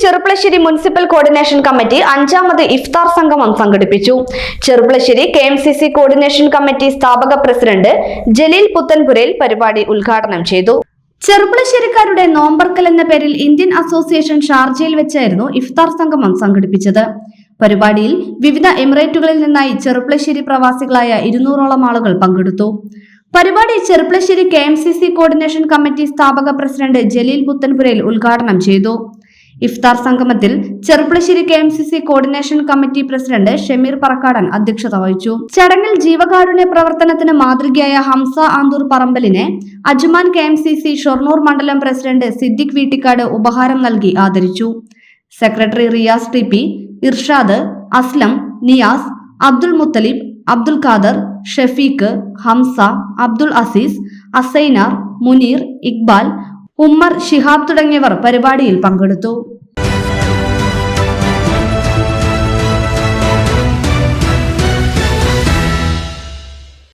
Cherpulassery municipal coordination committee 5ാമത് ഇഫ്താർ സംഗമം സംഘടിപ്പിച്ചു. Cherpulassery KMCC coordination committee സ്ഥാപക പ്രസിഡന്റ് ജലീൽ പുത്തൻപുരയിൽ പരിപാടി ഉദ്ഘാടനം ചെയ്തു. ചെറുപ്പളശ്ശേരിക്കാരുടെ നോമ്പർക്കൽ എന്ന പേരിൽ ഇന്ത്യൻ അസോസിയേഷൻ ഷാർജയിൽ വെച്ചായിരുന്നു ഇഫ്താർ സംഗമം സംഘടിപ്പിച്ചത്. പരിപാടിയിൽ വിവിധ എമിറേറ്റുകളിൽ നിന്നായി ചെറുപ്പളശ്ശേരി പ്രവാസികളായ 200ഓളം ആളുകൾ പങ്കെടുത്തു. പരിപാടി ചെറുപ്പളശ്ശേരി KMCC കോർഡിനേഷൻ കമ്മിറ്റി സ്ഥാപക പ്രസിഡന്റ് ജലീൽ പുത്തൻപുരയിൽ ഉദ്ഘാടനം ചെയ്തു. ഇഫ്താർ സംഗമത്തിൽ Cherpulassery KMCC coordination committee president Shameer Parakkadan അധ്യക്ഷത വഹിച്ചു. ചടങ്ങിൽ ജീവകാരുണ്യ പ്രവർത്തനത്തിന് മാതൃകയായ ഹംസ ആന്തൂർ പറമ്പലിനെ അജ്മാൻ KMCC ഷൊർണൂർ മണ്ഡലം പ്രസിഡന്റ് സിദ്ദിഖ് വീട്ടിക്കാട് ഉപഹാരം നൽകി ആദരിച്ചു. സെക്രട്ടറി റിയാസ് TP, ഇർഷാദ്, അസ്ലം, നിയാസ്, അബ്ദുൽ മുത്തലിബ്, അബ്ദുൽ ഖാദർ, ഷഫീഖ്, ഹംസ, അബ്ദുൽ അസീസ്, അസൈനാർ, മുനീർ, ഇക്ബാൽ, ഉമ്മർ, ശിഹാബ് തുടങ്ങിയവർ പരിപാടിയിൽ പങ്കെടുത്തു.